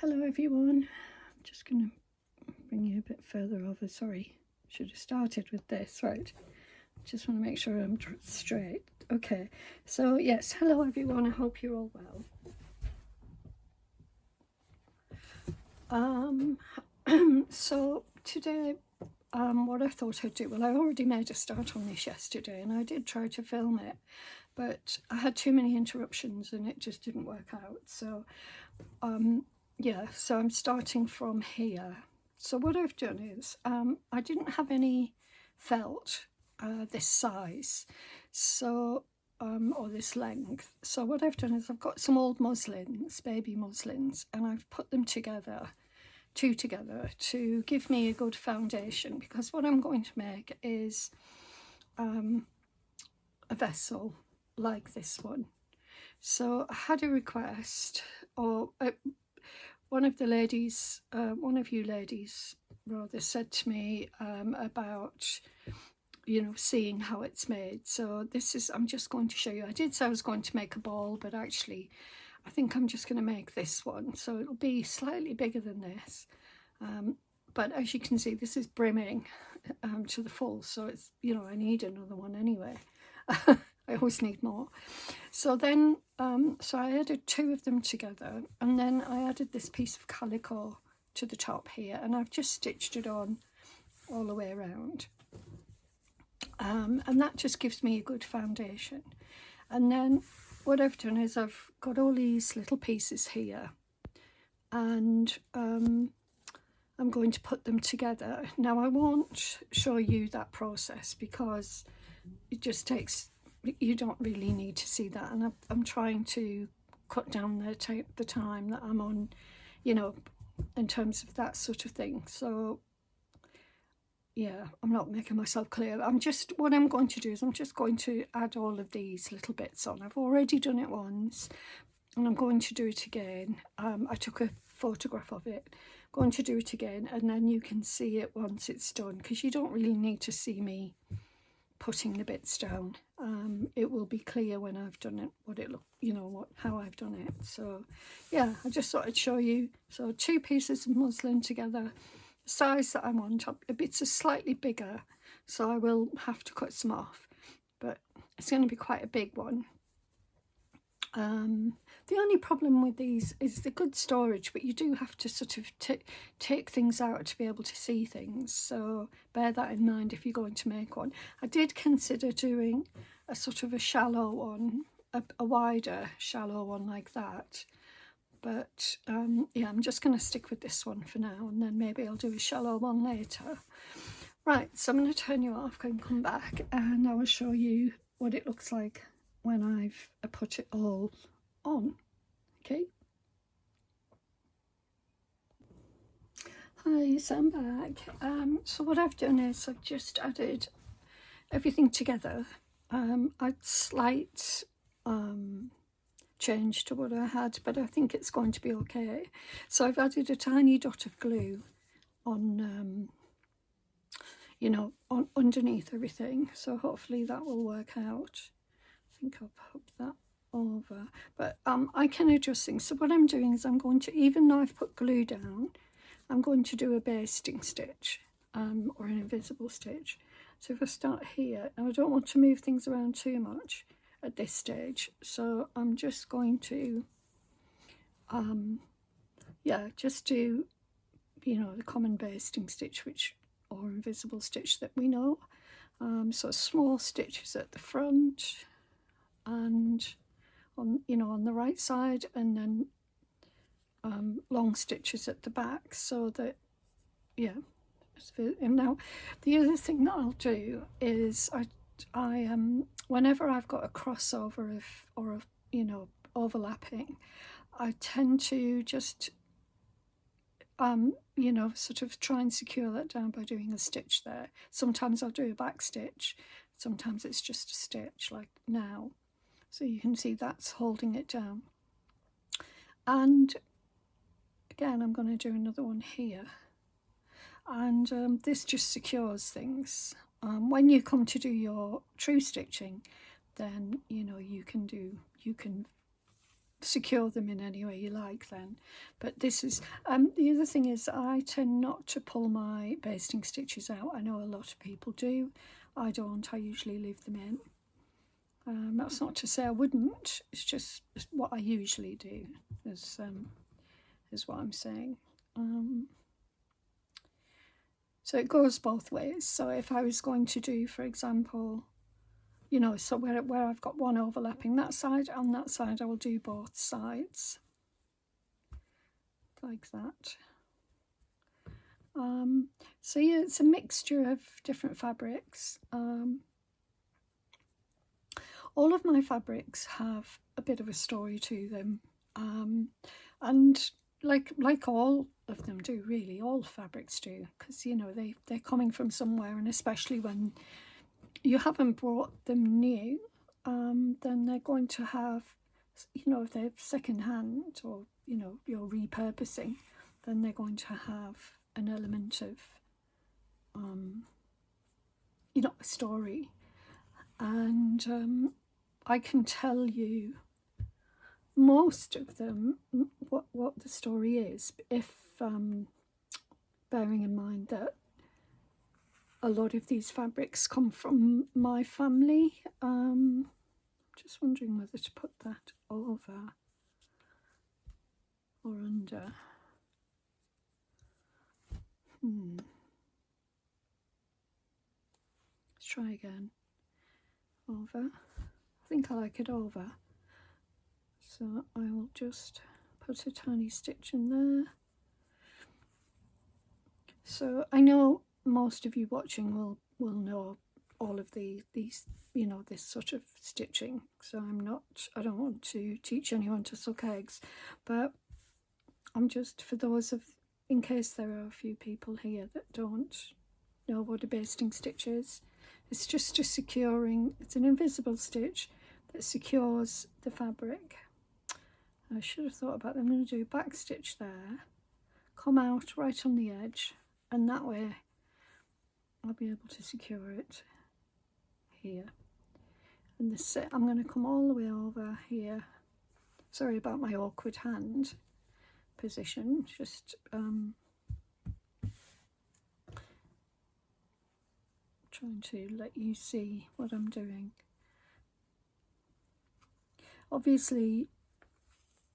Hello everyone, I'm just going to bring you a bit further over. Sorry, should have started with this, right? Just want to make sure I'm straight. Okay, so yes, hello everyone, I hope you're all well. So today, what I thought I'd do, well, I already made a start on this yesterday and I did try to film it, but I had too many interruptions and it just didn't work out. So yeah, so I'm starting from here. So what I've done is I didn't have any felt this size, so or this length. So what I've done is I've got some old muslins, baby muslins, and I've put them together, two together, to give me a good foundation, because what I'm going to make is a vessel like this one. So I had a request, or one of you ladies rather, said to me about, you know, seeing how it's made. So this is, I'm just going to show you. I did say I was going to make a ball, but actually I think I'm just going to make this one. So it'll be slightly bigger than this. But as you can see, this is brimming to the full. So it's, you know, I need another one anyway. I always need more. So then, so I added two of them together, and then I added this piece of calico to the top here, and I've just stitched it on all the way around. And that just gives me a good foundation. And then what I've done is I've got all these little pieces here, and I'm going to put them together. Now I won't show you that process because it just takes, you don't really need to see that, and I'm trying to cut down the time that I'm on, you know, in terms of that sort of thing. So yeah, I'm not making myself clear. What I'm going to do is I'm just going to add all of these little bits on. I've already done it once and I'm going to do it again. I took a photograph of it. I'm going to do it again, and then you can see it once it's done, because you don't really need to see me putting the bits down. It will be clear when I've done it, what it look, you know, how I've done it. So yeah, I just thought I'd show you. So two pieces of muslin together, the size that I want. It's a slightly bigger, so I will have to cut some off, but it's going to be quite a big one. The only problem with these is the good storage, but you do have to sort of take things out to be able to see things, so bear that in mind if you're going to make one. I did consider doing a sort of a shallow one, a wider shallow one like that, but yeah, I'm just going to stick with this one for now, and then maybe I'll do a shallow one later. Right, so I'm going to turn you off and come back, and I will show you what it looks like when I've put it all on. Okay. Hi, so I'm back. So what I've done is I've just added everything together. I'd slight change to what I had, but I think it's going to be okay. So I've added a tiny dot of glue on, you know, on underneath everything. So hopefully that will work out. I think I'll pop that over, but I can adjust things. So what I'm doing is I'm going to, even though I've put glue down, I'm going to do a basting stitch or an invisible stitch. So if I start here, and I don't want to move things around too much at this stage, so I'm just going to yeah, just do, you know, the common basting stitch, which, or invisible stitch that we know. So small stitches at the front and on, you know, on the right side, and then long stitches at the back, so that, yeah. And now the other thing that I'll do is I whenever I've got a crossover or a, you know, overlapping, I tend to just you know, sort of try and secure that down by doing a stitch there. Sometimes I'll do a back stitch, sometimes it's just a stitch like now. So you can see that's holding it down. And again, I'm going to do another one here. And this just secures things. When you come to do your true stitching, then, you know, you can secure them in any way you like then. But this is, the other thing is I tend not to pull my basting stitches out. I know a lot of people do. I don't. I usually leave them in. That's not to say I wouldn't. It's just what I usually do, is what I'm saying. So it goes both ways. So if I was going to do, for example, you know, so where I've got one overlapping that side, on that side I will do both sides like that. So yeah, it's a mixture of different fabrics. All of my fabrics have a bit of a story to them, and like all of them do, really, all fabrics do, because you know they're coming from somewhere, and especially when you haven't brought them new, then they're going to have, you know, if they're second hand, or you know you're repurposing, then they're going to have an element of you know, a story. And I can tell you most of them what the story is, if bearing in mind that a lot of these fabrics come from my family. Just wondering whether to put that over or under. Let's try again. Over. I think I like it over. So I will just put a tiny stitch in there. So I know most of you watching will know all of these, you know, this sort of stitching. So I don't want to teach anyone to suck eggs, but I'm just, for those of, in case there are a few people here that don't know what a basting stitch is, it's just a securing, it's an invisible stitch that secures the fabric. I should have thought about that. I'm going to do a back stitch there, come out right on the edge, and that way I'll be able to secure it here. And this, I'm going to come all the way over here. Sorry about my awkward hand position, just trying to let you see what I'm doing. Obviously,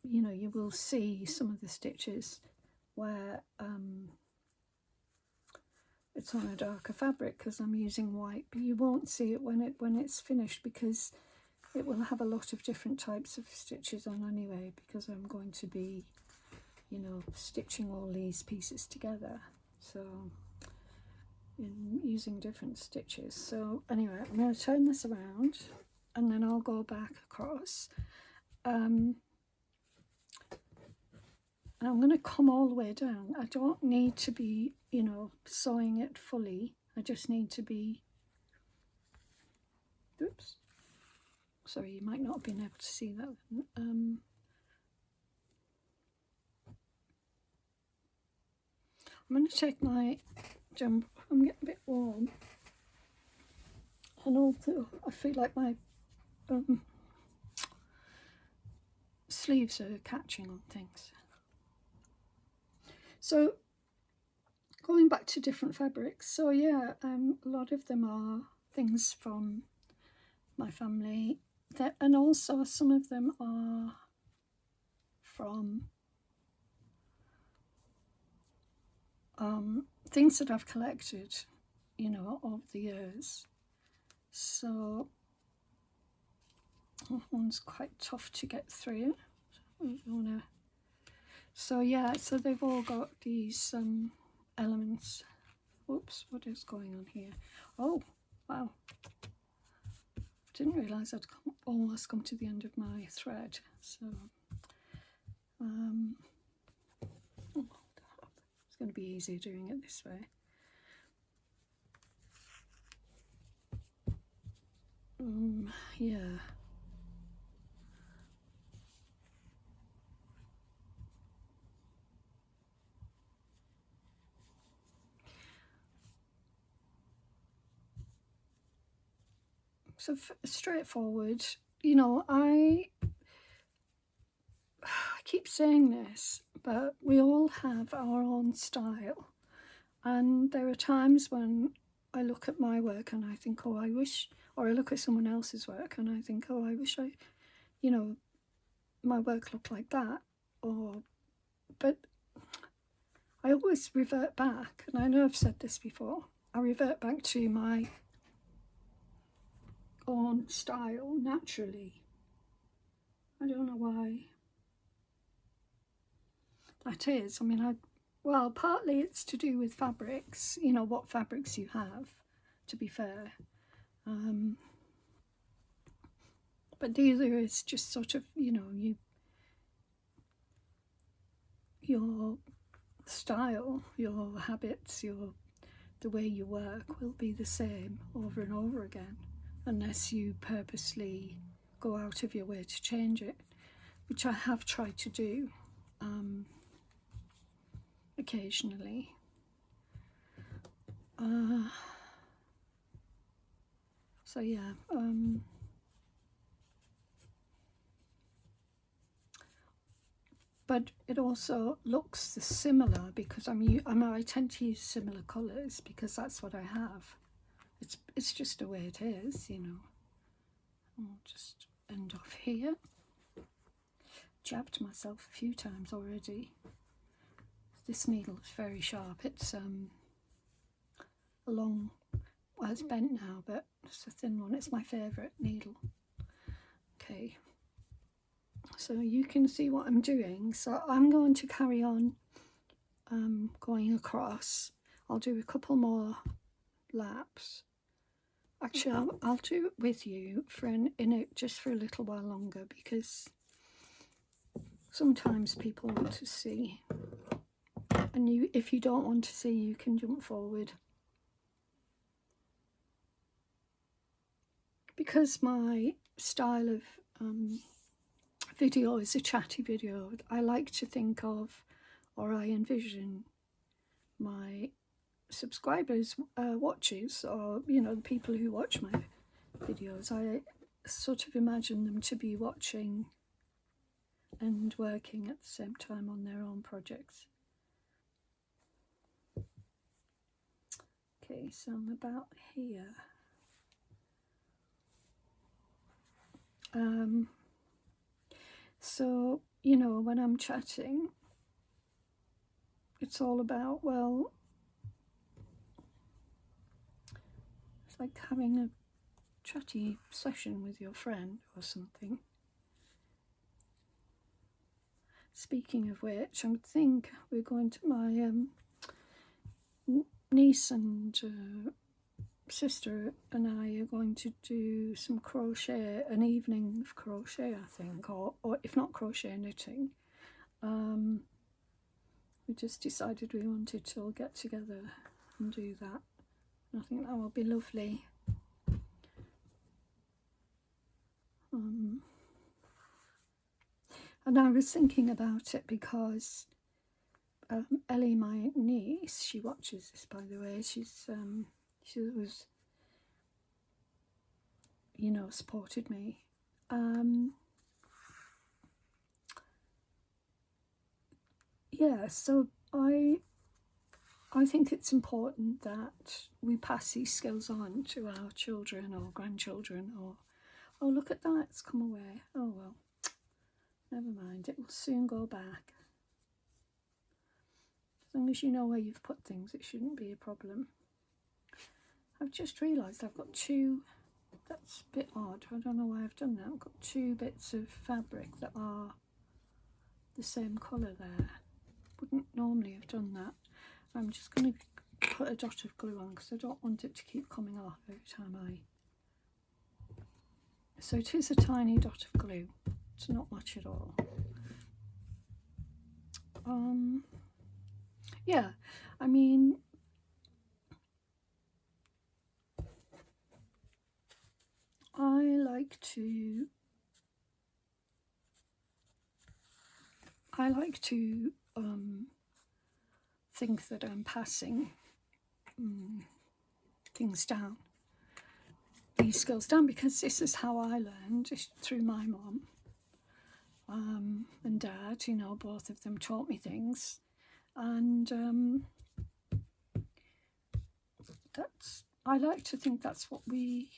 you know, you will see some of the stitches where it's on a darker fabric because I'm using white, but you won't see it when it's finished, because it will have a lot of different types of stitches on anyway, because I'm going to be, you know, stitching all these pieces together, so in using different stitches. So anyway, I'm going to turn this around and then I'll go back across. And I'm going to come all the way down. I don't need to be, you know, sewing it fully. I just need to be, oops, sorry, you might not have been able to see that. I'm going to take my jumper. I'm getting a bit warm, and also I feel like my sleeves are catching on things. So going back to different fabrics, so yeah, a lot of them are things from my family, and also some of them are from things that I've collected, you know, over the years. So that one's quite tough to get through. So yeah, so they've all got these elements. Whoops, what is going on here? Oh, wow. Didn't realise I'd almost come to the end of my thread. So, oh, it's going to be easier doing it this way. Yeah. So straightforward, you know, I keep saying this, but we all have our own style. And there are times when I look at my work and I think, oh, I wish, or I look at someone else's work and I think, oh, I wish my work looked like that. But I always revert back, and I know I've said this before, I revert back to my own style naturally. I don't know why that is. I mean, well, partly it's to do with fabrics, what fabrics you have, to be fair. But the other is just sort of, your style, your habits, the way you work will be the same over and over again, unless you purposely go out of your way to change it, which I have tried to do occasionally. So yeah, but it also looks similar because I tend to use similar colours because that's what I have. It's just the way it is, I'll just end off here. Jabbed myself a few times already. This needle is very sharp. It's well, it's bent now, but it's a thin one. It's my favourite needle. Okay, so you can see what I'm doing. So I'm going to carry on going across. I'll do a couple more laps. Actually, I'll do it with you just for a little while longer, because sometimes people want to see, and if you don't want to see, you can jump forward. Because my style of video is a chatty video, I like to think of, or I envision my subscribers, watches, or the people who watch my videos, I sort of imagine them to be watching and working at the same time on their own projects. Okay, so I'm about here. So when I'm chatting, it's all about, well, it's like having a chatty session with your friend or something. Speaking of which, I think we're going to, my niece and sister and I are going to do some crochet, an evening of crochet, I think, or if not crochet, knitting. We just decided we wanted to all get together and do that. And I think that will be lovely. And I was thinking about it because Ellie, my niece, she watches this, by the way. She was, supported me. Yeah, so I think it's important that we pass these skills on to our children or grandchildren, or, oh, look at that, it's come away. Oh, well, never mind, it will soon go back. As long as you know where you've put things, it shouldn't be a problem. I've just realised I've got two, that's a bit odd, I don't know why I've done that. I've got two bits of fabric that are the same colour there. Wouldn't normally have done that. I'm just going to put a dot of glue on because I don't want it to keep coming off every time so it is a tiny dot of glue. It's not much at all. Yeah, I mean, I like to think that I'm passing things down, these skills down, because this is how I learned, through my mum. and Dad, you know, both of them taught me things, and I like to think that's what we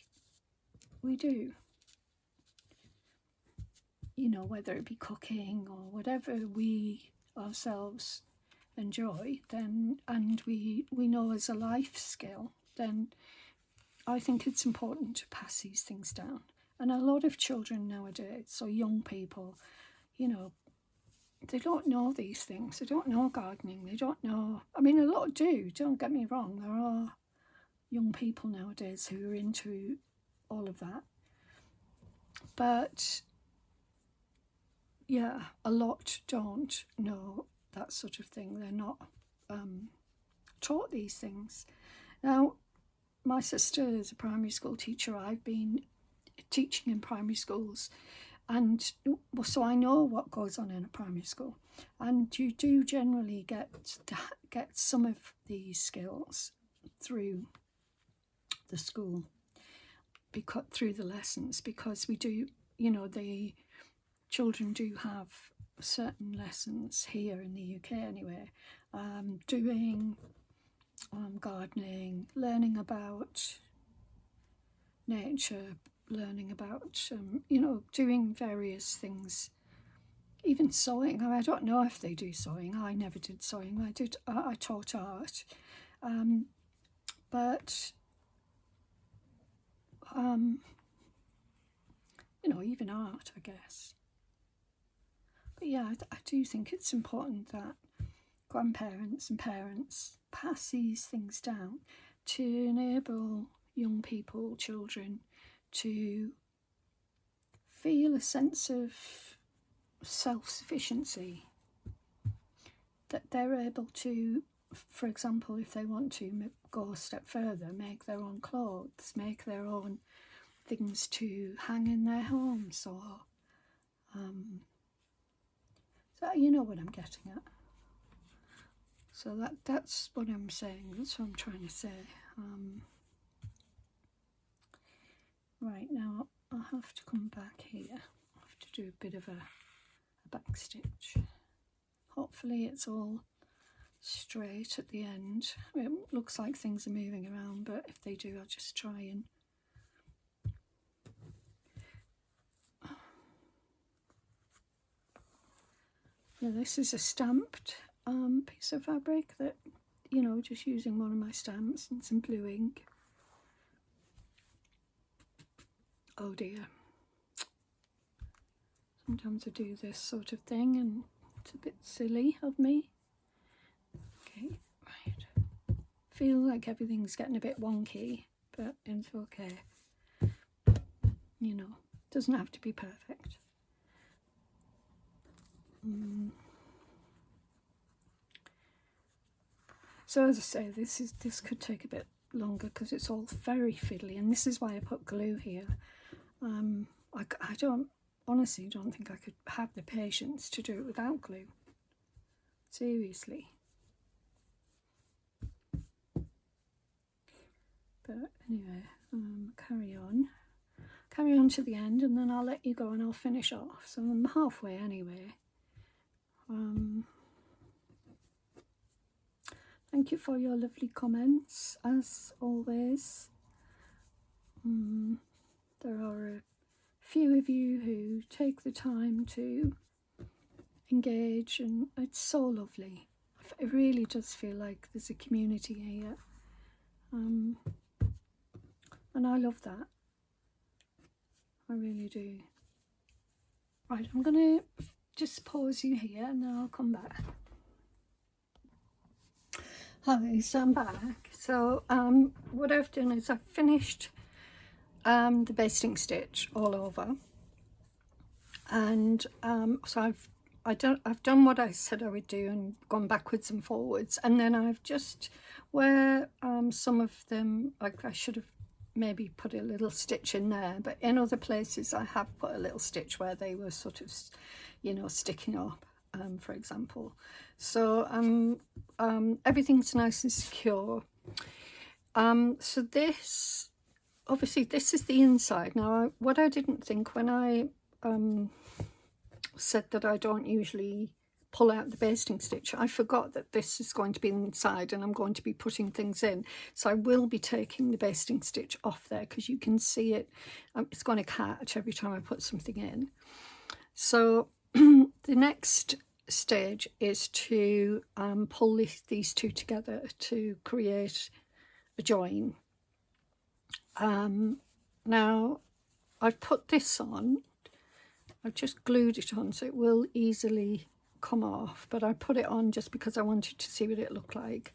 do. You know, whether it be cooking or whatever we ourselves enjoy, then, and we know as a life skill, then I think it's important to pass these things down. And a lot of children nowadays, so young people, you know, they don't know these things. They don't know gardening. They don't know, I mean, a lot do, don't get me wrong. There are young people nowadays who are into all of that. But yeah, a lot don't know that sort of thing. They're not taught these things. Now, my sister is a primary school teacher. I've been teaching in primary schools, and so I know what goes on in a primary school. And you do generally get some of these skills through the school, because through the lessons, because we do, you know, the children do have certain lessons here in the UK anyway, doing gardening, learning about nature, learning about, you know, doing various things, even sewing. I don't know if they do sewing. I never did sewing. I taught art, but you know, even art, I guess. But yeah, I do think it's important that grandparents and parents pass these things down to enable young people, children, to feel a sense of self-sufficiency, that they're able to, for example, if they want to go a step further, make their own clothes, make their own things to hang in their homes, or so you know what I'm getting at. So that's what I'm saying. That's what I'm trying to say. Right, now I'll have to come back here. I'll have to do a bit of a back stitch. Hopefully it's all straight at the end. It looks like things are moving around, but if they do, I'll just try and yeah, this is a stamped piece of fabric that, you know, just using one of my stamps and some blue ink. Oh dear. Sometimes I do this sort of thing and it's a bit silly of me. Okay, right. Feel like everything's getting a bit wonky, but it's okay. You know, doesn't have to be perfect. So as I say, this could take a bit longer because it's all very fiddly, and this is why I put glue here. I honestly don't think I could have the patience to do it without glue. Seriously. But anyway, carry on to the end, and then I'll let you go and I'll finish off. So I'm halfway anyway. Thank you for your lovely comments, as always. There are a few of you who take the time to engage, and it's so lovely. It really does feel like there's a community here, and I love that. I really do. Right, I'm going to just pause you here and then I'll come back. Hi, so I'm back. So what I've done is I've finished the basting stitch all over, and so I've done what I said I would do and gone backwards and forwards, and then I've just where some of them, like, I should have maybe put a little stitch in there, but in other places I have put a little stitch where they were sort of, you know, sticking up, for example. So everything's nice and secure. So this, obviously this is the inside. Now what I didn't think when I said that I don't usually pull out the basting stitch. I forgot that this is going to be inside and I'm going to be putting things in, so I will be taking the basting stitch off there, because you can see it, it's going to catch every time I put something in. So the next stage is to pull these two together to create a join. Now I've put this on, I've just glued it on so it will easily come off, but I put it on just because I wanted to see what it looked like.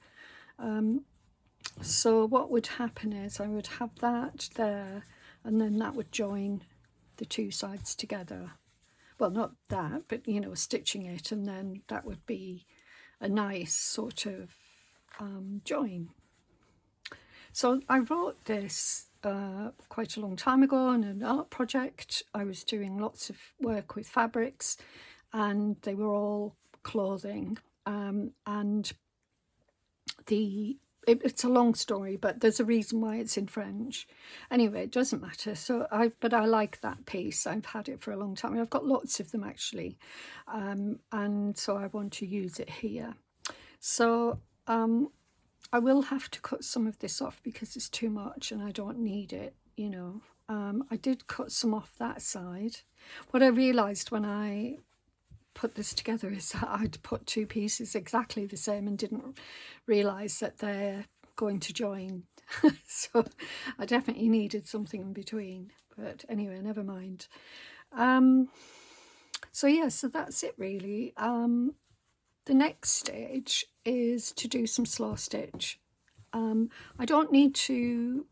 So what would happen is I would have that there, and then that would join the two sides together. Well, not that, but you know, stitching it, and then that would be a nice sort of join. So I wrote this quite a long time ago on an art project. I was doing lots of work with fabrics, and they were all clothing, and it's a long story, but there's a reason why it's in French. Anyway, it doesn't matter. So but I like that piece. I've had it for a long time. I've got lots of them actually, and so I want to use it here. So I will have to cut some of this off because it's too much and I don't need it, you know. I did cut some off that side. What I realised when I put this together is that I'd put two pieces exactly the same and didn't realise that they're going to join. So I definitely needed something in between, but anyway, never mind. So yeah, so that's it really. The next stage is to do some slow stitch. I don't need to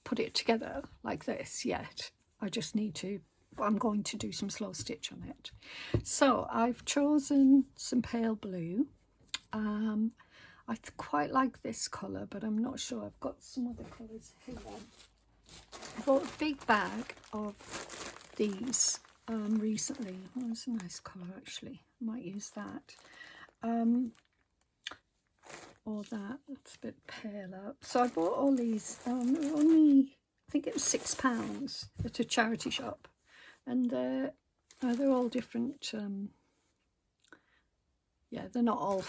put it together like this yet. I just need to, I'm going to do some slow stitch on it. So I've chosen some pale blue. I quite like this colour, but I'm not sure. I've got some other colours here. I bought a big bag of these recently. Oh, it's a nice colour actually. I might use that. Or that, it's a bit paler. So I bought all these, only, I think it was £6 at a charity shop. And they're all different, yeah, they're not all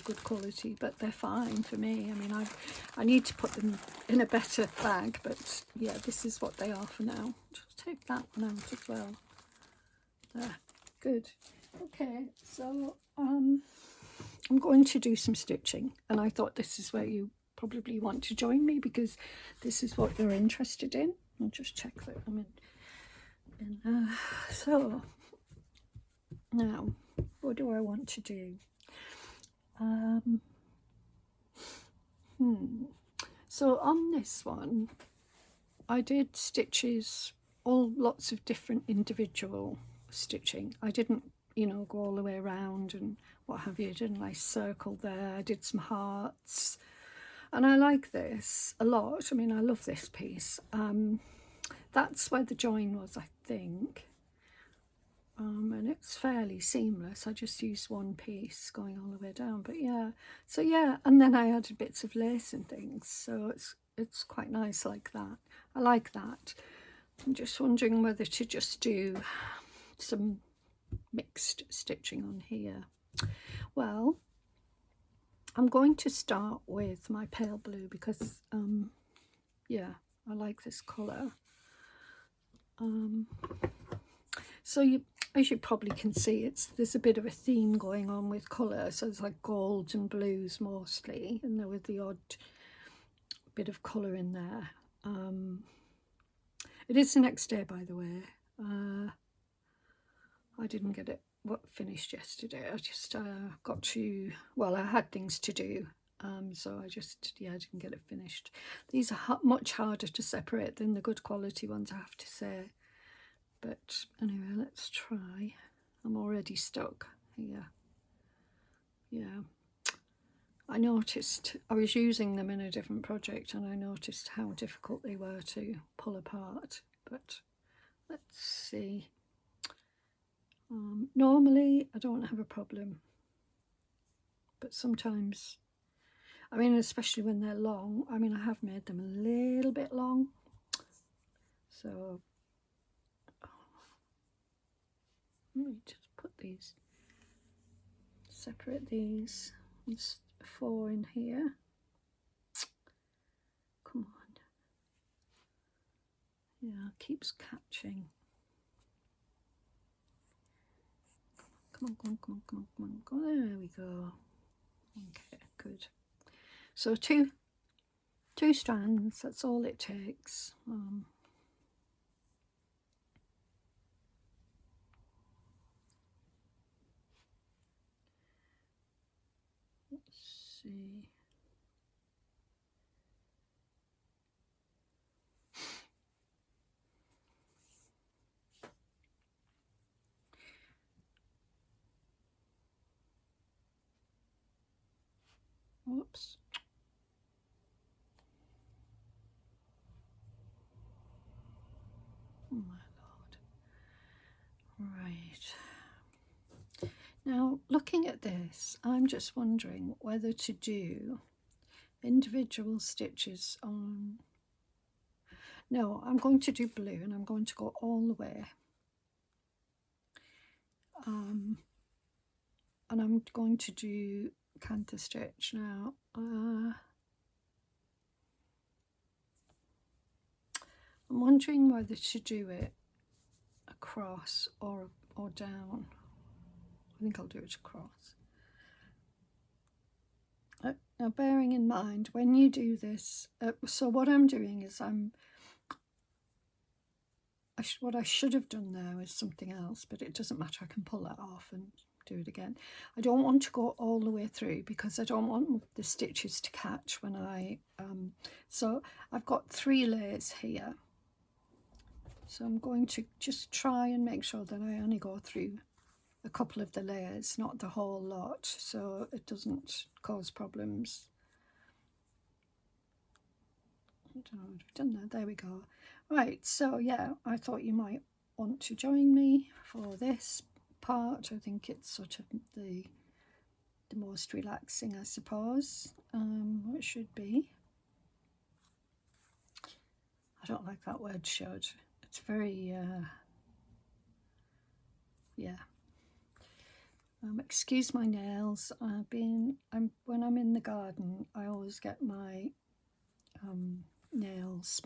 good quality, but they're fine for me. I mean, I need to put them in a better bag, but yeah, this is what they are for now. Just take that one out as well. There, good. Okay, so I'm going to do some stitching, and I thought this is where you probably want to join me because this is what you're interested in. I'll just check that I'm in. So now, what do I want to do? So on this one, I did stitches, lots of different individual stitching. I didn't, you know, go all the way around and what have you. I did a nice circle there. I did some hearts, and I like this a lot. I mean, I love this piece. That's where the join was, I think. And it's fairly seamless. I just used one piece going all the way down, but yeah. So yeah, and then I added bits of lace and things, so it's quite nice like that. I like that. I'm just wondering whether to just do some mixed stitching on here. Well, I'm going to start with my pale blue because yeah, I like this colour. So as you probably can see, there's a bit of a theme going on with colour. So it's like golds and blues mostly, and there with the odd bit of colour in there. It is the next day, by the way. I didn't get it finished yesterday. I just got to, well, I had things to do, so I just, yeah, I didn't get it finished. These are much harder to separate than the good quality ones, I have to say. But anyway, let's try. I'm already stuck here. Yeah. I noticed, I was using them in a different project and I noticed how difficult they were to pull apart. But let's see. Normally I don't have a problem, but sometimes I mean, especially when they're long. I mean, I have made them a little bit long. So let me just put these, separate these. There's 4 in here. Come on. Yeah, it keeps catching. Come on, come on, come on, come on, come on, come on. There we go. Okay, good. So two strands, that's all it takes. Let's see. Whoops. Oh my Lord. Right. Now, looking at this, I'm just wondering whether to do individual stitches on... No, I'm going to do blue and I'm going to go all the way. And I'm going to do canter stitch now. I'm wondering whether to do it across or down. I think I'll do it across. Now, bearing in mind, when you do this, so what I'm doing is what I should have done there is something else, but it doesn't matter. I can pull that off and do it again. I don't want to go all the way through because I don't want the stitches to catch when I... so I've got 3 layers here. So I'm going to just try and make sure that I only go through a couple of the layers, not the whole lot, so it doesn't cause problems. I don't know what I've done there. There we go. Right, so yeah, I thought you might want to join me for this part. I think it's sort of the most relaxing, I suppose. It should be. I don't like that word should. It's very yeah. Excuse my nails. When I'm in the garden, I always get my nails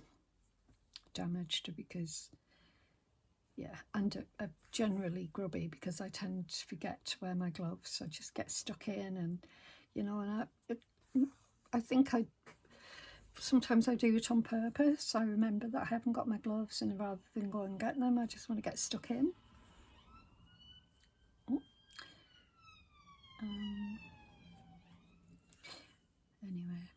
damaged because, yeah, and generally grubby because I tend to forget to wear my gloves. I just get stuck in, and you know, and I think sometimes I do it on purpose. I remember that I haven't got my gloves, and rather than go and get them, I just want to get stuck in. Anyway,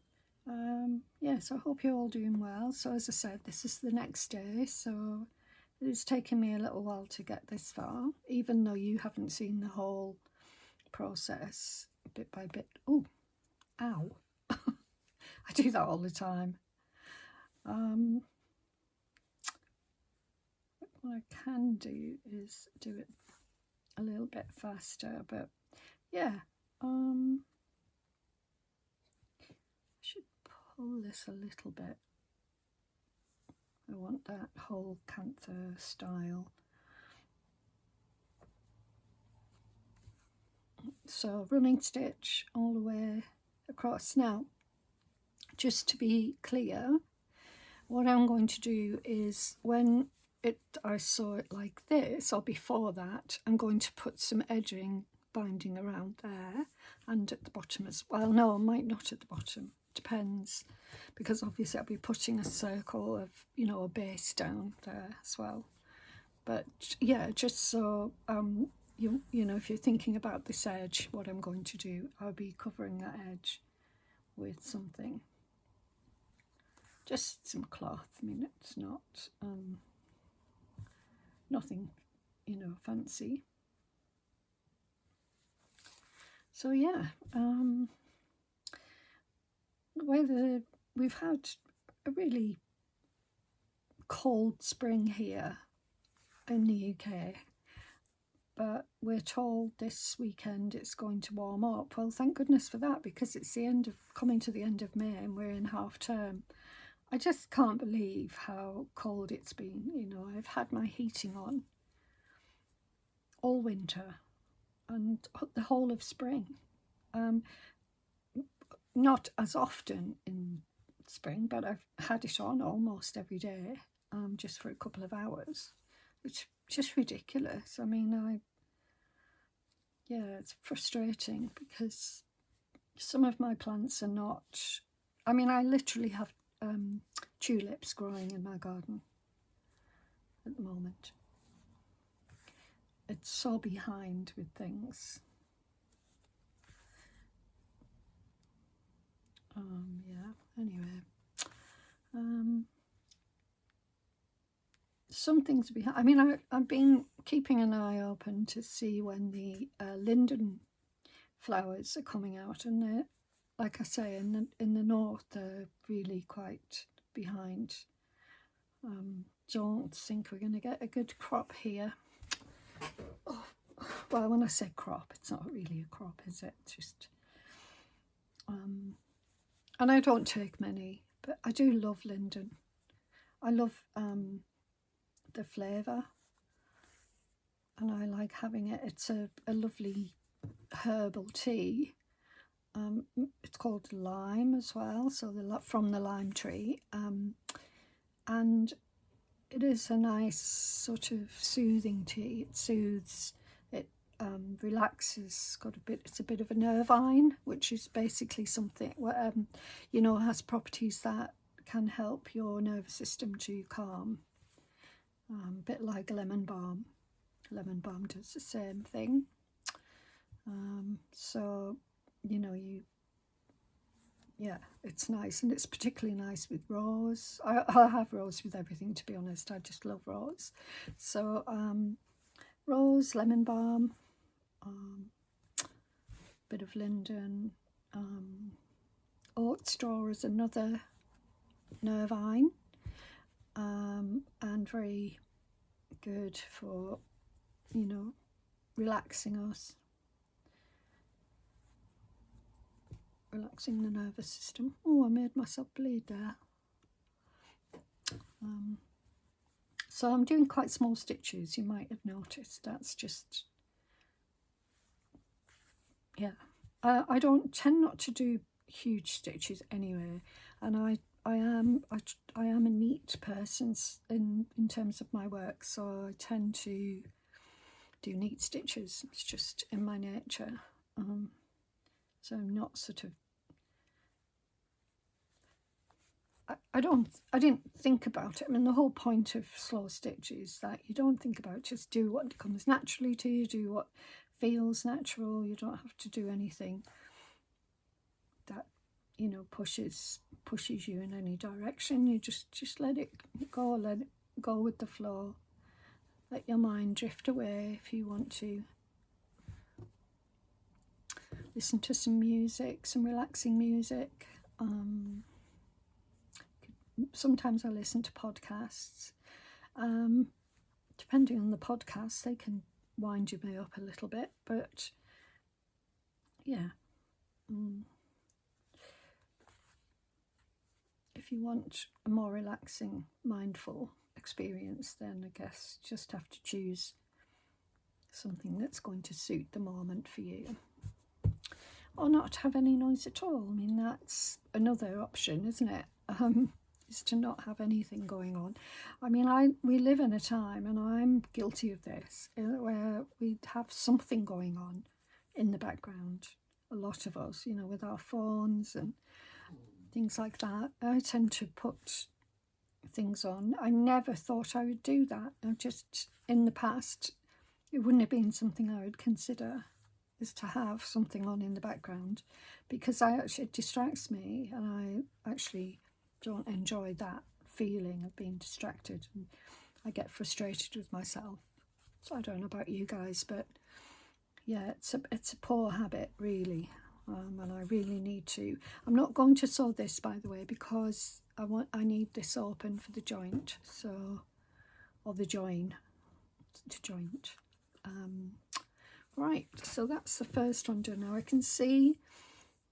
yes, I hope you're all doing well. So as I said, this is the next day, so it's taken me a little while to get this far, even though you haven't seen the whole process bit by bit. Oh, ow. I do that all the time. What I can do is do it a little bit faster, but yeah, I should pull this a little bit. I want that whole canter style. So running stitch all the way across. Now, just to be clear, what I'm going to do is when I sew it like this, or before that, I'm going to put some edging binding around there and at the bottom as well. No, I might not at the bottom, depends, because obviously I'll be putting a circle of, you know, a base down there as well. But yeah, just so you know, if you're thinking about this edge, what I'm going to do, I'll be covering that edge with something, just some cloth. I mean, it's not nothing, you know, fancy. So yeah, we've had a really cold spring here in the UK, but we're told this weekend it's going to warm up. Well, thank goodness for that, because it's coming to the end of May and we're in half term. I just can't believe how cold it's been. You know, I've had my heating on all winter and the whole of spring. Not as often in spring, but I've had it on almost every day, just for a couple of hours, which is just ridiculous. I mean, yeah, it's frustrating because some of my plants are not, I mean, I literally have tulips growing in my garden at the moment. It's so behind with things. Yeah, anyway. Some things behind. I mean, I've been keeping an eye open to see when the linden flowers are coming out, and they're, like I say, in the north, they're really quite behind. Don't think we're going to get a good crop here. Oh, well, when I say crop, it's not really a crop, is it? Just and I don't take many, but I do love linden. I love the flavour, and I like having it. It's a lovely herbal tea. It's called lime as well, so from the lime tree, and it is a nice sort of soothing tea. It soothes, it relaxes. It's a bit of a nervine, which is basically something you know, has properties that can help your nervous system to calm. A bit like lemon balm. Lemon balm does the same thing. So, you know, yeah, it's nice, and it's particularly nice with rose. I have rose with everything, to be honest. I just love rose. So, rose, lemon balm, bit of linden, oat straw is another nervine, and very good for, you know, relaxing us, relaxing the nervous system. Oh, I made myself bleed there. So I'm doing quite small stitches, you might have noticed. That's just, yeah. I don't tend not to do huge stitches anyway, and I am a neat person in terms of my work, so I tend to do neat stitches. It's just in my nature. So I'm not sort of, I didn't think about it. I mean, the whole point of slow stitch is that you don't think about it, just do what comes naturally to you, do what feels natural. You don't have to do anything that, you know, pushes you in any direction. You just let it go with the flow. Let your mind drift away if you want to. Listen to some music, some relaxing music. Sometimes I listen to podcasts. Depending on the podcast, they can wind you up a little bit, but yeah. If you want a more relaxing, mindful experience, then I guess you just have to choose something that's going to suit the moment for you. Or not have any noise at all. I mean, that's another option, isn't it? Is to not have anything going on. I mean, we live in a time, and I'm guilty of this, where we have something going on in the background. A lot of us, you know, with our phones and things like that. I tend to put things on. I never thought I would do that. I just, in the past, it wouldn't have been something I would consider, is to have something on in the background, because it distracts me, and I actually don't enjoy that feeling of being distracted, and I get frustrated with myself. So I don't know about you guys, but yeah, it's a poor habit, really, and I really need to. I'm not going to sew this, by the way, because I need this open for the joint, so, or the join to joint. Right, so that's the first one done. Now I can see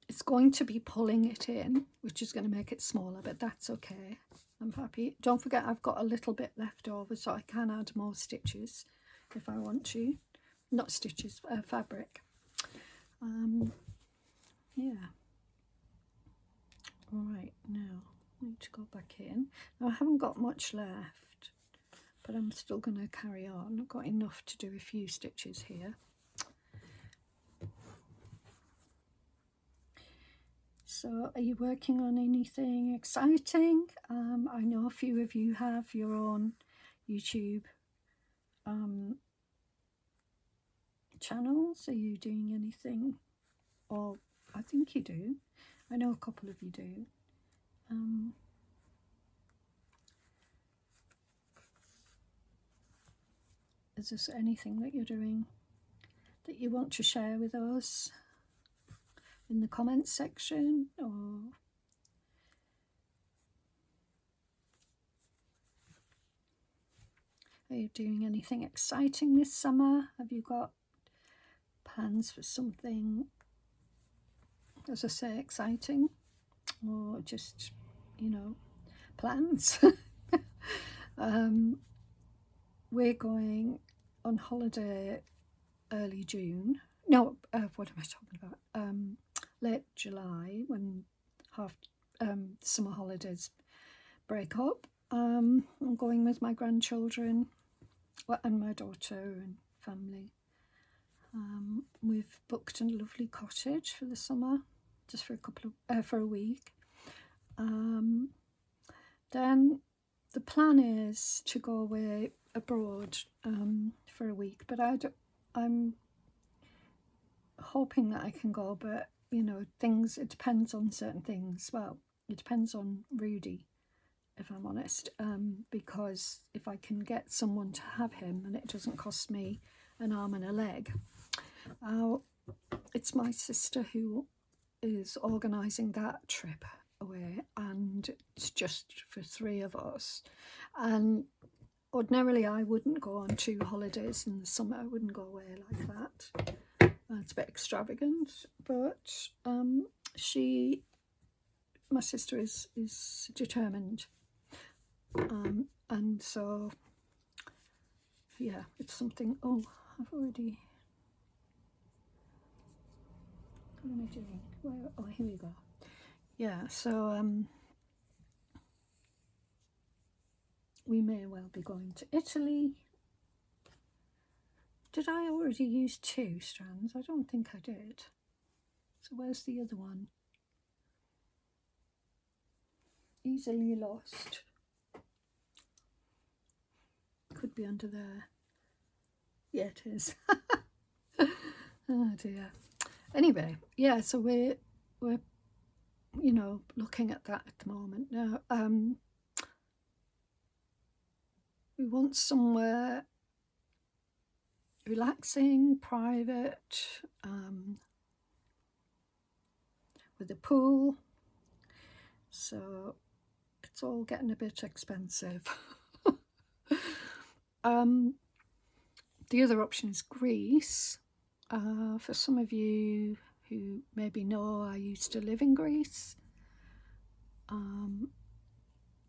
it's going to be pulling it in, which is going to make it smaller, but that's okay. I'm happy. Don't forget I've got a little bit left over, so I can add more stitches if I want to. Not stitches, fabric. Yeah. All right, now I need to go back in. Now I haven't got much left, but I'm still going to carry on. I've got enough to do a few stitches here. So are you working on anything exciting? I know a few of you have your own YouTube channels. Are you doing anything? Or I think you do. I know a couple of you do. Is there anything that you're doing that you want to share with us in the comments section? Or are you doing anything exciting this summer? Have you got plans for something, as I say, exciting? Or just, you know, plans? We're going on holiday early June. No, what am I talking about? Late July, when summer holidays break up. I'm going with my grandchildren and my daughter and family. We've booked a lovely cottage for the summer, just for for a week. Then the plan is to go away abroad for a week, but I'm hoping that I can go, but you know, it depends on certain things. Well, it depends on Rudy, if I'm honest, because if I can get someone to have him and it doesn't cost me an arm and a leg. It's my sister who is organising that trip away, and it's just for 3 of us. And ordinarily I wouldn't go on 2 holidays in the summer. I wouldn't go away like that. It's a bit extravagant, but my sister is determined, and so yeah, it's something. Oh, I've already. What am I doing? Where? Oh, here we go. Yeah, so we may well be going to Italy. Did I already use 2 strands? I don't think I did. So where's the other one? Easily lost. Could be under there. Yeah, it is. Oh dear. Anyway, yeah, so we're you know, looking at that at the moment. Now, we want somewhere relaxing, private, with a pool. So it's all getting a bit expensive. The other option is Greece. For some of you who maybe know, I used to live in Greece, and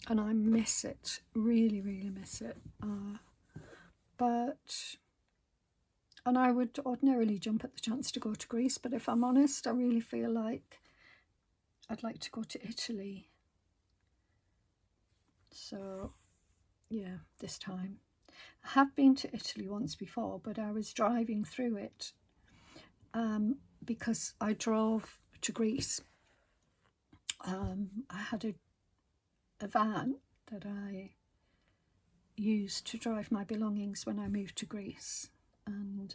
I miss it, really, really miss it. And I would ordinarily jump at the chance to go to Greece, but if I'm honest, I really feel like I'd like to go to Italy. So yeah, this time. I have been to Italy once before, but I was driving through it because I drove to Greece. I had a van that I used to drive my belongings when I moved to Greece, and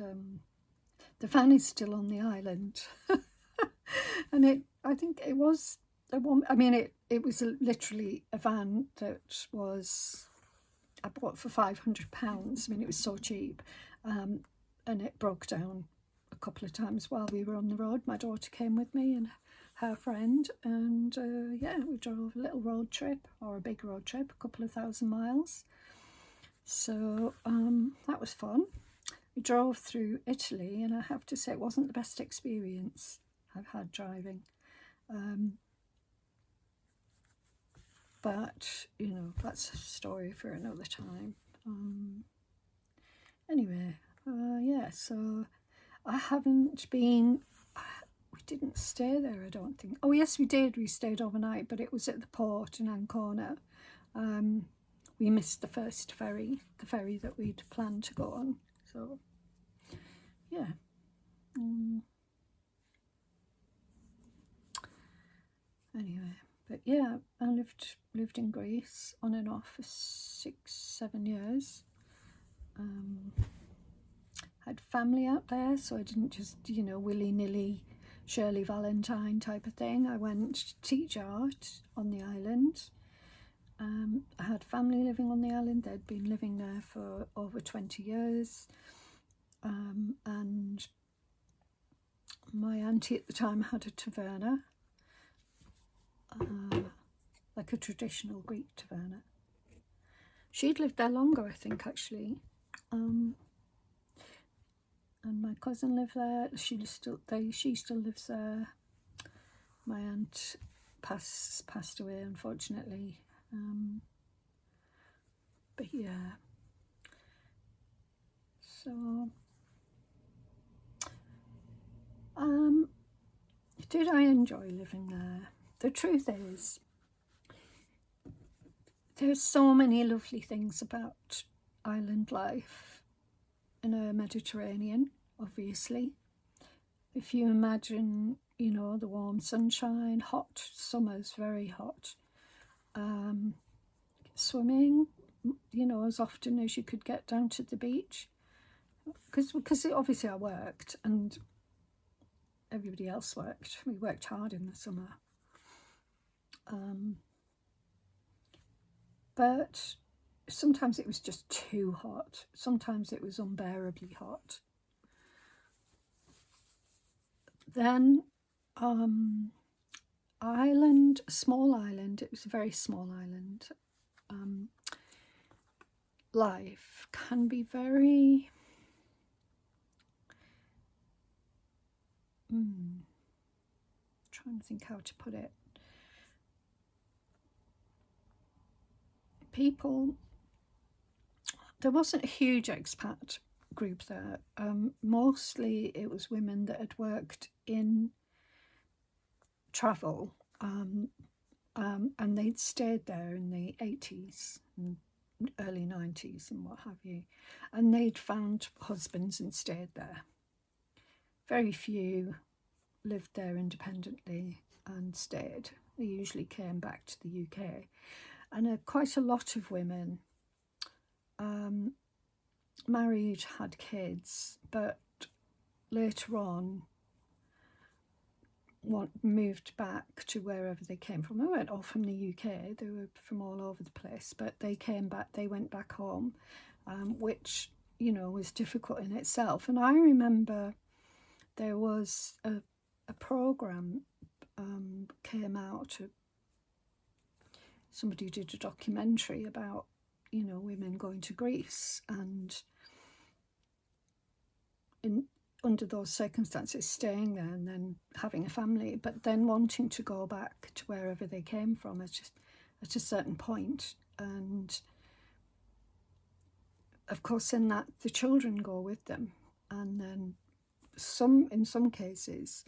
the van is still on the island. And I think it was it was literally a van that I bought for £500. I mean, it was so cheap, and it broke down a couple of times while we were on the road. My daughter came with me and her friend, and yeah, we drove a little road trip, or a big road trip, a couple of 1,000 miles. So that was fun. We drove through Italy, and I have to say it wasn't the best experience I've had driving. But, you know, that's a story for another time. Anyway, yeah, so I haven't been... We didn't stay there, I don't think. Oh, yes, we did. We stayed overnight, but it was at the port in Ancona. We missed the first ferry, the ferry that we'd planned to go on. So, yeah. Anyway, but yeah, I lived in Greece on and off for 6-7 years. Had family out there, so I didn't just, you know, willy-nilly Shirley Valentine type of thing. I went to teach art on the island. I had family living on the island. They'd been living there for over 20 years. And my auntie at the time had a taverna, like a traditional Greek taverna. She'd lived there longer, I think, actually. And my cousin lived there. She still lives there. My aunt passed away, unfortunately. But yeah. So, did I enjoy living there? The truth is, there's so many lovely things about island life in a Mediterranean, obviously. If you imagine, you know, the warm sunshine, hot summers, very hot, swimming, you know, as often as you could get down to the beach, because obviously I worked and everybody else worked. We worked hard in the summer. But sometimes it was just too hot. Sometimes it was unbearably hot. Then island, a small island, it was a very small island. Life can be very trying to think how to put it. People, there wasn't a huge expat group there. Mostly it was women that had worked in travel, and they'd stayed there in the 80s and early 90s and what have you, and they'd found husbands and stayed there. Very few lived there independently and stayed. They usually came back to the UK. And quite a lot of women married, had kids, but later on moved back to wherever they came from. They weren't all from the UK, they were from all over the place, but they came back, they went back home, which, you know, was difficult in itself. And I remember there was a programme came out, somebody did a documentary about, you know, women going to Greece and under those circumstances staying there and then having a family, but then wanting to go back to wherever they came from at a certain point. And of course in that the children go with them, and then in some cases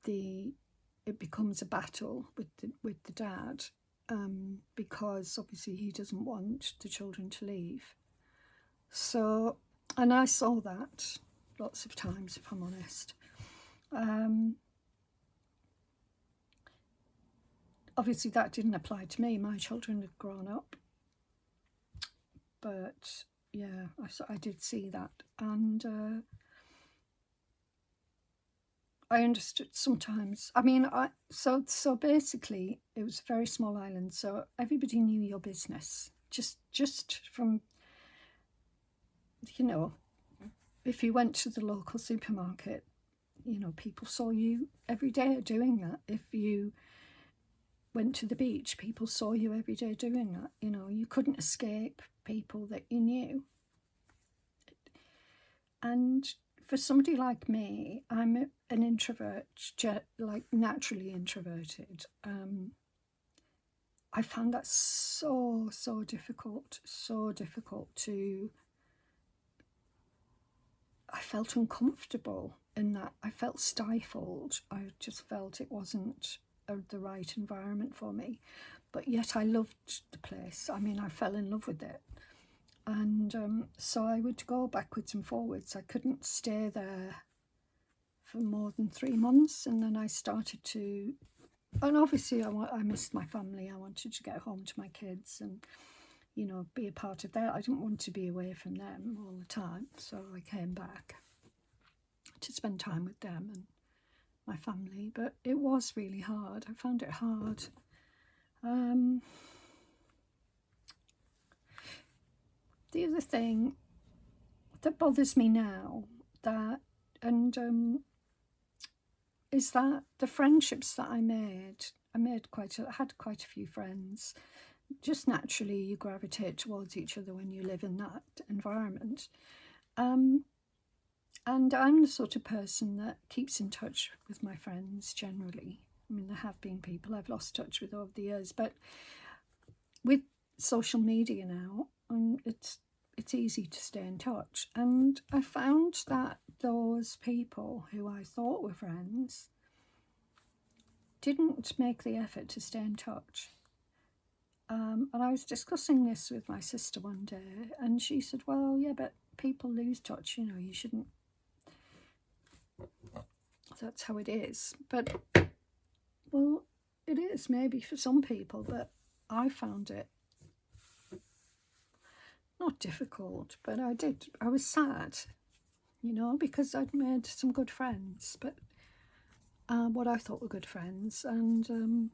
it becomes a battle with the dad, because obviously he doesn't want the children to leave. So, and I saw that lots of times, if I'm honest. Obviously that didn't apply to me. My children had grown up. But yeah, I did see that. And I understood sometimes. I mean, so basically it was a very small island, so everybody knew your business. Just from, you know, if you went to the local supermarket, you know, people saw you every day doing that. If you went to the beach, people saw you every day doing that. You know, you couldn't escape people that you knew. And for somebody like me, I'm an introvert, like naturally introverted. I found that so difficult to, I felt uncomfortable in that. I felt stifled. I just felt it wasn't the right environment for me. But yet I loved the place. I mean, I fell in love with it. And so I would go backwards and forwards. I couldn't stay there for more than 3 months. And then I started to, and obviously I missed my family. I wanted to get home to my kids and, you know, be a part of that. I didn't want to be away from them all the time. So I came back to spend time with them and my family. But it was really hard. I found it hard. The other thing that bothers me now is that the friendships that I had quite a few friends. Just naturally, you gravitate towards each other when you live in that environment. And I'm the sort of person that keeps in touch with my friends generally. I mean, there have been people I've lost touch with over the years, but with social media now, it's easy to stay in touch. And I found that those people who I thought were friends didn't make the effort to stay in touch. And I was discussing this with my sister one day, and she said, well, yeah, but people lose touch, you know, you shouldn't. That's how it is. But, well, it is maybe for some people, but I found it not difficult, but I was sad, you know, because I'd made some good friends, but what I thought were good friends, and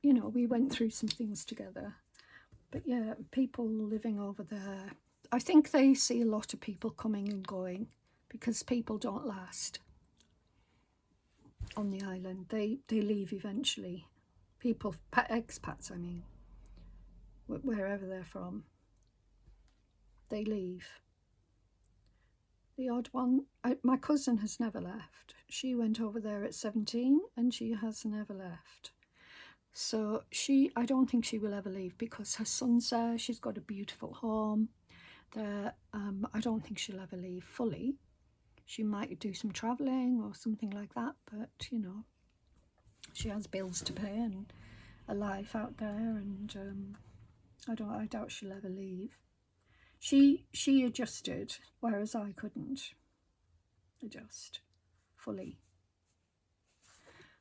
you know, we went through some things together. But yeah, people living over there, I think they see a lot of people coming and going because people don't last on the island. They leave eventually. People, expats, I mean, wherever they're from, they leave. The odd one, my cousin has never left. She went over there at 17 and she has never left. So I don't think she will ever leave because her son's there. She's got a beautiful home there. I don't think she'll ever leave fully. She might do some travelling or something like that, but you know, she has bills to pay and a life out there, and I doubt she'll ever leave. She adjusted, whereas I couldn't adjust fully.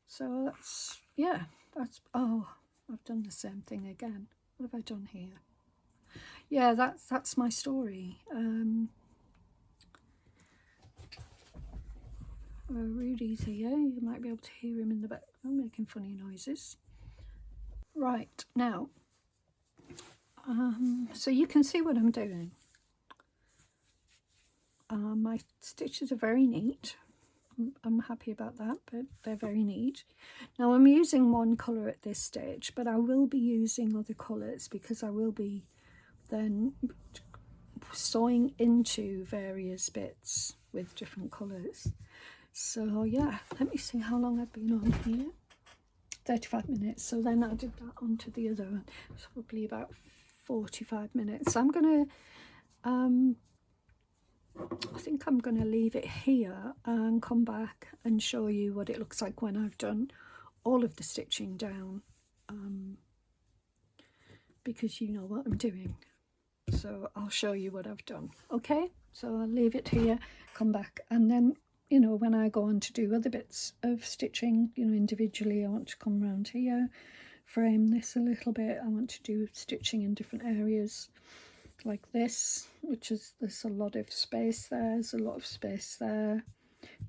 So that's, yeah, oh, I've done the same thing again. What have I done here? Yeah, that's my story. Rudy's here. You might be able to hear him in the background making funny noises. Right, now, so you can see what I'm doing. My stitches are very neat. I'm happy about that, but they're very neat. Now I'm using one colour at this stage, but I will be using other colours because I will be then sewing into various bits with different colours. So yeah, let me see how long I've been on here. 35 minutes. So then I did that onto the other one. It's probably about 45 minutes. So I'm going to, I think I'm going to leave it here and come back and show you what it looks like when I've done all of the stitching down, because you know what I'm doing. So I'll show you what I've done. Okay, so I'll leave it here, come back, and then, you know, when I go on to do other bits of stitching, you know, individually, I want to come around here, frame this a little bit. I want to do stitching in different areas like this, which is, there's a lot of space there, there's a lot of space there,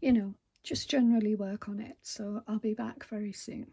you know, just generally work on it. So I'll be back very soon.